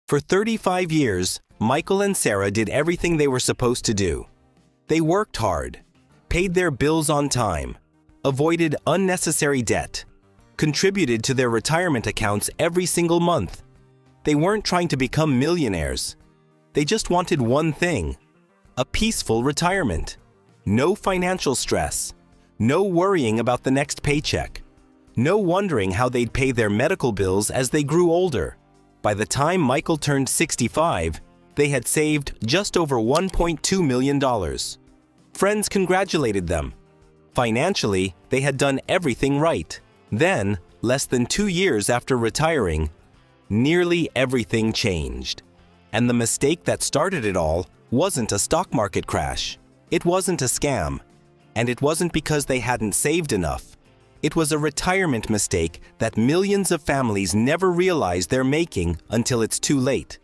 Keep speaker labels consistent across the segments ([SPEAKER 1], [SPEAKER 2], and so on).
[SPEAKER 1] For 35 years, Michael and Sarah did everything they were supposed to do. They worked hard, paid their bills on time, avoided unnecessary debt, contributed to their retirement accounts every single month. They weren't trying to become millionaires. They just wanted one thing: a peaceful retirement. No financial stress, no worrying about the next paycheck, no wondering how they'd pay their medical bills as they grew older. By the time Michael turned 65, they had saved just over $1.2 million. Friends congratulated them. Financially, they had done everything right. Then, less than 2 years after retiring, nearly everything changed. And the mistake that started it all wasn't a stock market crash. It wasn't a scam. And it wasn't because they hadn't saved enough. It was a retirement mistake that millions of families never realize they're making until it's too late.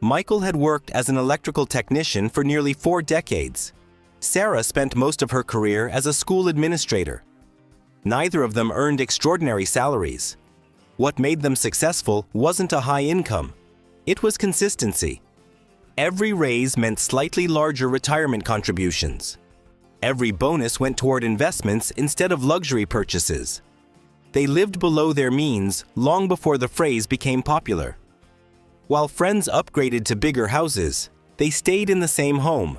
[SPEAKER 1] Michael had worked as an electrical technician for nearly 4 decades. Sarah spent most of her career as a school administrator. Neither of them earned extraordinary salaries. What made them successful wasn't a high income. It was consistency. Every raise meant slightly larger retirement contributions. Every bonus went toward investments instead of luxury purchases. They lived below their means long before the phrase became popular. While friends upgraded to bigger houses, they stayed in the same home.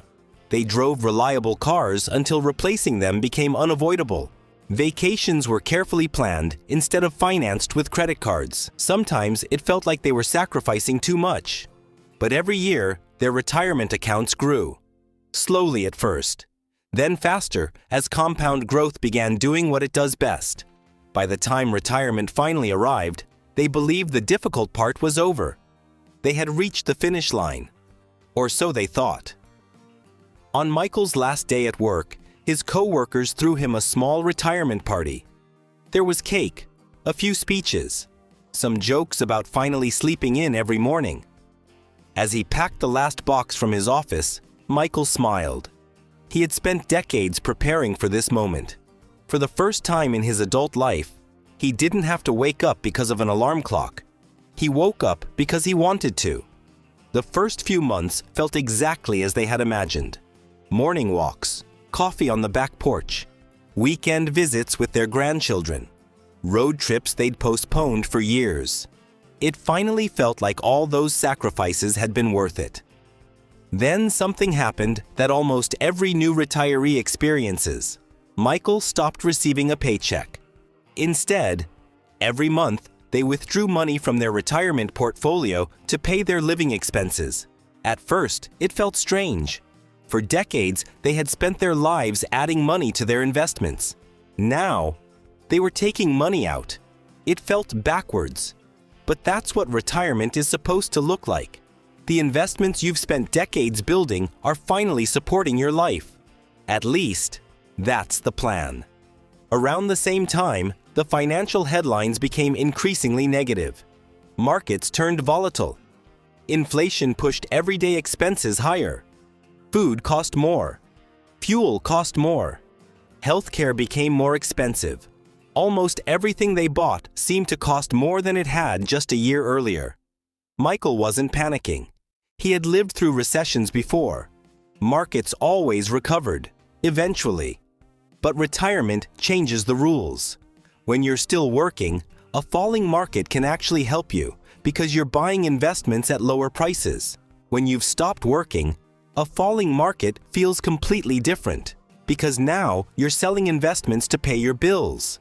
[SPEAKER 1] They drove reliable cars until replacing them became unavoidable. Vacations were carefully planned instead of financed with credit cards. Sometimes it felt like they were sacrificing too much. But every year, their retirement accounts grew. Slowly at first, then faster as compound growth began doing what it does best. By the time retirement finally arrived, they believed the difficult part was over. They had reached the finish line. Or so they thought. On Michael's last day at work, his co-workers threw him a small retirement party. There was cake, a few speeches, some jokes about finally sleeping in every morning. As he packed the last box from his office, Michael smiled. He had spent decades preparing for this moment. For the first time in his adult life, he didn't have to wake up because of an alarm clock. He woke up because he wanted to. The first few months felt exactly as they had imagined. Morning walks, coffee on the back porch, weekend visits with their grandchildren, road trips they'd postponed for years. It finally felt like all those sacrifices had been worth it. Then something happened that almost every new retiree experiences. Michael stopped receiving a paycheck. Instead, every month, they withdrew money from their retirement portfolio to pay their living expenses. At first, it felt strange. For decades, they had spent their lives adding money to their investments. Now, they were taking money out. It felt backwards. But that's what retirement is supposed to look like. The investments you've spent decades building are finally supporting your life. At least, that's the plan. Around the same time, the financial headlines became increasingly negative. Markets turned volatile. Inflation pushed everyday expenses higher. Food cost more. Fuel cost more. Healthcare became more expensive. Almost everything they bought seemed to cost more than it had just a year earlier. Michael wasn't panicking. He had lived through recessions before. Markets always recovered, eventually. But retirement changes the rules. When you're still working, a falling market can actually help you because you're buying investments at lower prices. When you've stopped working, a falling market feels completely different because now you're selling investments to pay your bills.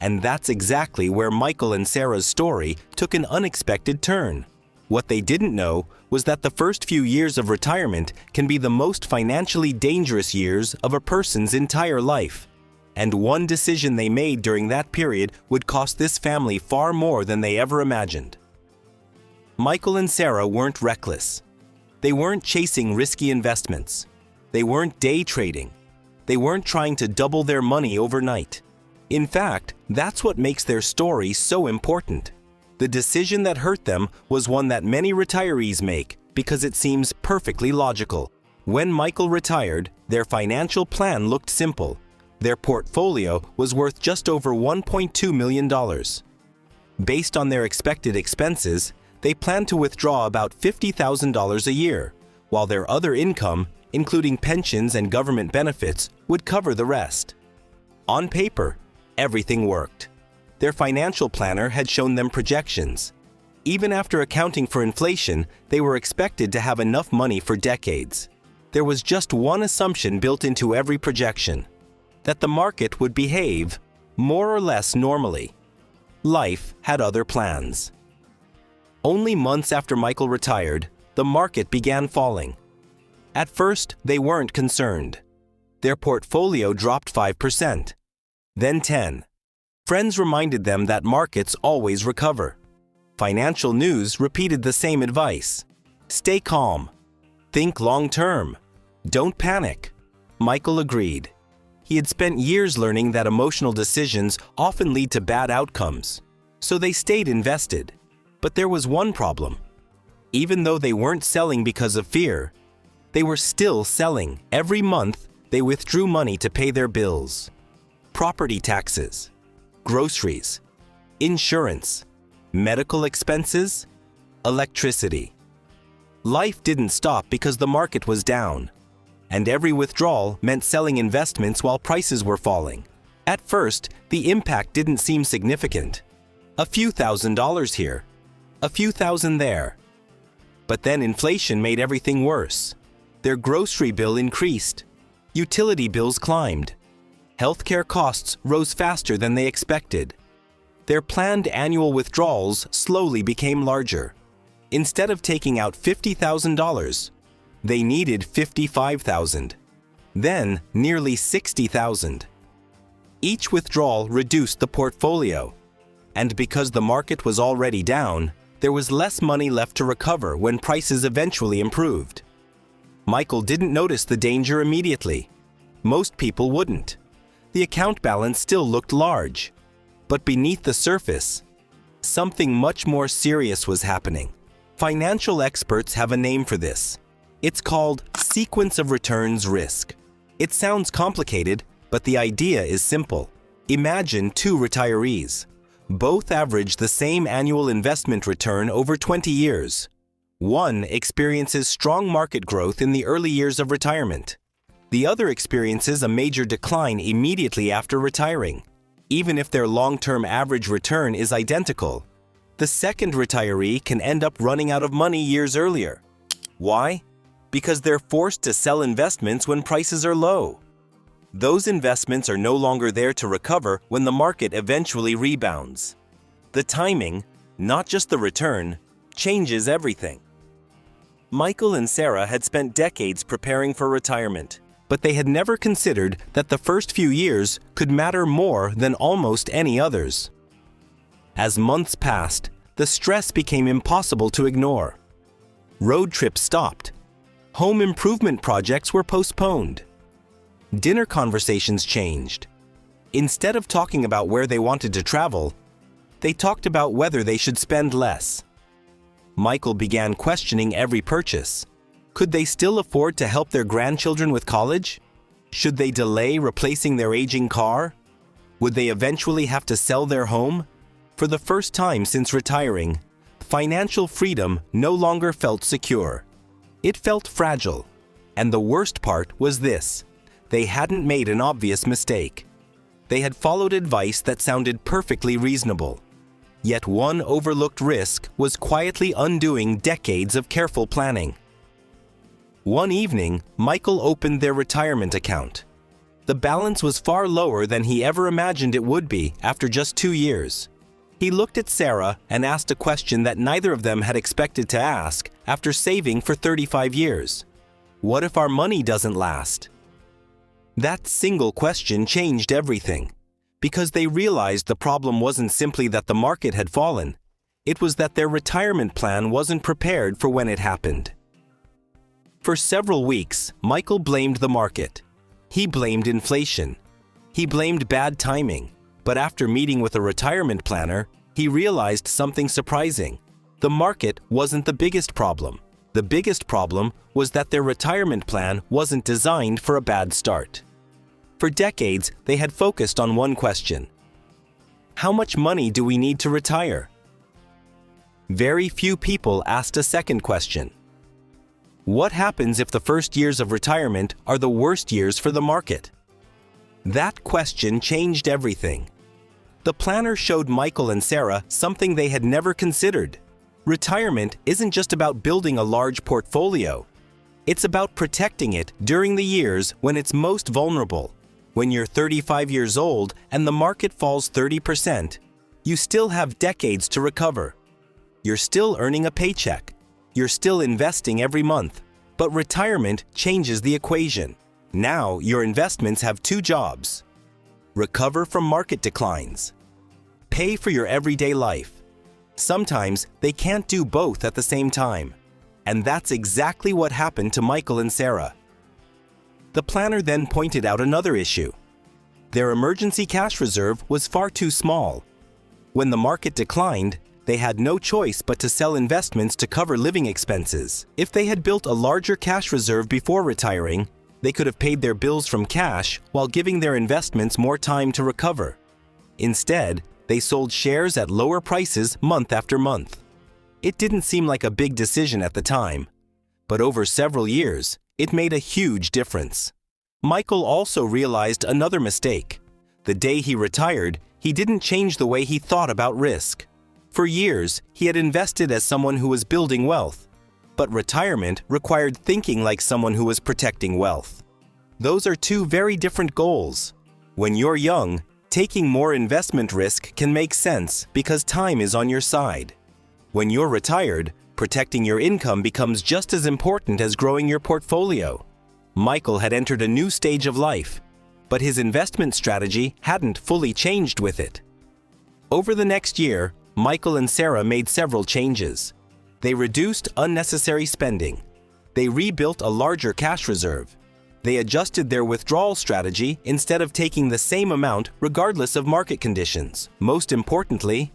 [SPEAKER 1] And that's exactly where Michael and Sarah's story took an unexpected turn. What they didn't know was that the first few years of retirement can be the most financially dangerous years of a person's entire life. And one decision they made during that period would cost this family far more than they ever imagined. Michael and Sarah weren't reckless. They weren't chasing risky investments. They weren't day trading. They weren't trying to double their money overnight. In fact, that's what makes their story so important. The decision that hurt them was one that many retirees make because it seems perfectly logical. When Michael retired, their financial plan looked simple. Their portfolio was worth just over $1.2 million. Based on their expected expenses, they planned to withdraw about $50,000 a year, while their other income, including pensions and government benefits, would cover the rest. On paper, everything worked. Their financial planner had shown them projections. Even after accounting for inflation, they were expected to have enough money for decades. There was just one assumption built into every projection: that the market would behave more or less normally. Life had other plans. Only months after Michael retired, the market began falling. At first, they weren't concerned. Their portfolio dropped 5%, then 10%. Friends reminded them that markets always recover. Financial news repeated the same advice: stay calm, think long-term, don't panic. Michael agreed. He had spent years learning that emotional decisions often lead to bad outcomes, so they stayed invested. But there was one problem. Even though they weren't selling because of fear, they were still selling. Every month, they withdrew money to pay their bills: property taxes, groceries, insurance, medical expenses, electricity. Life didn't stop because the market was down, and every withdrawal meant selling investments while prices were falling. At first, the impact didn't seem significant. A few $1,000s here, a few thousand there. But then inflation made everything worse. Their grocery bill increased. Utility bills climbed. Healthcare costs rose faster than they expected. Their planned annual withdrawals slowly became larger. Instead of taking out $50,000, they needed $55,000, then nearly $60,000. Each withdrawal reduced the portfolio, and because the market was already down, there was less money left to recover when prices eventually improved. Michael didn't notice the danger immediately. Most people wouldn't. The account balance still looked large. But beneath the surface, something much more serious was happening. Financial experts have a name for this. It's called sequence of returns risk. It sounds complicated, but the idea is simple. Imagine two retirees. Both average the same annual investment return over 20 years. One experiences strong market growth in the early years of retirement. The other experiences a major decline immediately after retiring. Even if their long-term average return is identical, the second retiree can end up running out of money years earlier. Why? Because they're forced to sell investments when prices are low. Those investments are no longer there to recover when the market eventually rebounds. The timing, not just the return, changes everything. Michael and Sarah had spent decades preparing for retirement, but they had never considered that the first few years could matter more than almost any others. As months passed, the stress became impossible to ignore. Road trips stopped. Home improvement projects were postponed. Dinner conversations changed. Instead of talking about where they wanted to travel, they talked about whether they should spend less. Michael began questioning every purchase. Could they still afford to help their grandchildren with college? Should they delay replacing their aging car? Would they eventually have to sell their home? For the first time since retiring, financial freedom no longer felt secure. It felt fragile. And the worst part was this: they hadn't made an obvious mistake. They had followed advice that sounded perfectly reasonable. Yet one overlooked risk was quietly undoing decades of careful planning. One evening, Michael opened their retirement account. The balance was far lower than he ever imagined it would be after just 2 years. He looked at Sarah and asked a question that neither of them had expected to ask after saving for 35 years. What if our money doesn't last? That single question changed everything, because they realized the problem wasn't simply that the market had fallen. It was that their retirement plan wasn't prepared for when it happened. For several weeks, Michael blamed the market. He blamed inflation. He blamed bad timing. But after meeting with a retirement planner, he realized something surprising. The market wasn't the biggest problem. The biggest problem was that their retirement plan wasn't designed for a bad start. For decades, they had focused on one question: how much money do we need to retire? Very few people asked a second question. What happens if the first years of retirement are the worst years for the market? That question changed everything. The planner showed Michael and Sarah something they had never considered. Retirement isn't just about building a large portfolio. It's about protecting it during the years when it's most vulnerable. When you're 35 years old and the market falls 30%, you still have decades to recover. You're still earning a paycheck. You're still investing every month. But retirement changes the equation. Now your investments have two jobs: recover from market declines, pay for your everyday life. Sometimes they can't do both at the same time. And that's exactly what happened to Michael and Sarah. The planner then pointed out another issue. Their emergency cash reserve was far too small. When the market declined, they had no choice but to sell investments to cover living expenses. If they had built a larger cash reserve before retiring, they could have paid their bills from cash while giving their investments more time to recover. Instead, they sold shares at lower prices month after month. It didn't seem like a big decision at the time, but over several years, it made a huge difference. Michael also realized another mistake. The day he retired, he didn't change the way he thought about risk. For years, he had invested as someone who was building wealth, but retirement required thinking like someone who was protecting wealth. Those are two very different goals. When you're young, taking more investment risk can make sense because time is on your side. When you're retired, protecting your income becomes just as important as growing your portfolio. Michael had entered a new stage of life, but his investment strategy hadn't fully changed with it. Over the next year, Michael and Sarah made several changes. They reduced unnecessary spending. They rebuilt a larger cash reserve. They adjusted their withdrawal strategy instead of taking the same amount regardless of market conditions. Most importantly,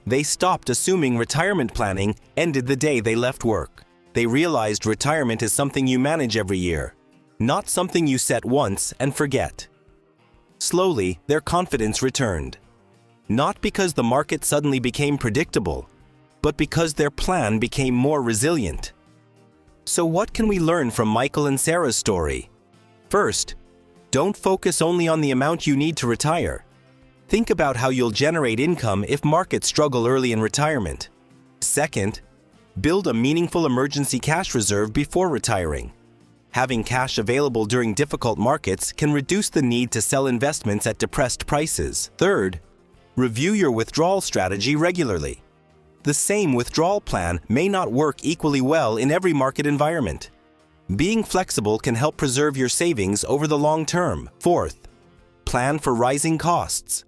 [SPEAKER 1] they stopped assuming retirement planning ended the day they left work. They realized retirement is something you manage every year, not something you set once and forget. Slowly, their confidence returned. Not because the market suddenly became predictable, but because their plan became more resilient. So what can we learn from Michael and Sarah's story? First, don't focus only on the amount you need to retire. Think about how you'll generate income if markets struggle early in retirement. Second, build a meaningful emergency cash reserve before retiring. Having cash available during difficult markets can reduce the need to sell investments at depressed prices. Third, review your withdrawal strategy regularly. The same withdrawal plan may not work equally well in every market environment. Being flexible can help preserve your savings over the long term. Fourth, plan for rising costs.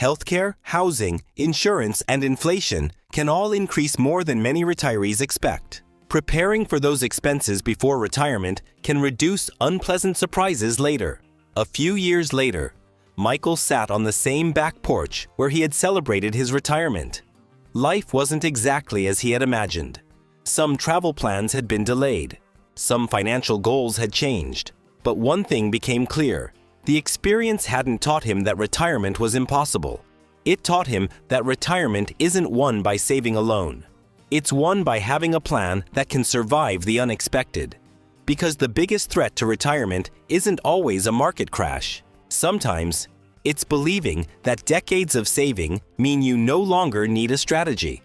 [SPEAKER 1] Healthcare, housing, insurance, and inflation can all increase more than many retirees expect. Preparing for those expenses before retirement can reduce unpleasant surprises later. A few years later, Michael sat on the same back porch where he had celebrated his retirement. Life wasn't exactly as he had imagined. Some travel plans had been delayed. Some financial goals had changed. But one thing became clear. The experience hadn't taught him that retirement was impossible. It taught him that retirement isn't won by saving alone. It's won by having a plan that can survive the unexpected. Because the biggest threat to retirement isn't always a market crash. Sometimes, it's believing that decades of saving mean you no longer need a strategy.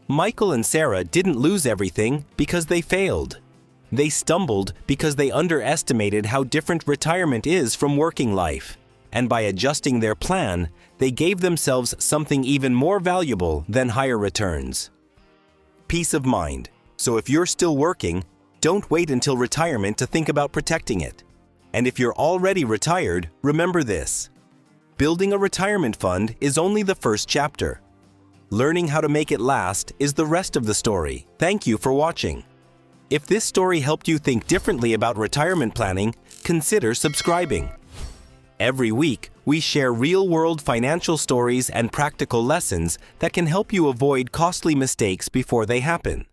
[SPEAKER 1] Michael and Sarah didn't lose everything because they failed. They stumbled because they underestimated how different retirement is from working life. And by adjusting their plan, they gave themselves something even more valuable than higher returns: peace of mind. So if you're still working, don't wait until retirement to think about protecting it. And if you're already retired, remember this: building a retirement fund is only the first chapter. Learning how to make it last is the rest of the story. Thank you for watching. If this story helped you think differently about retirement planning, consider subscribing. Every week, we share real-world financial stories and practical lessons that can help you avoid costly mistakes before they happen.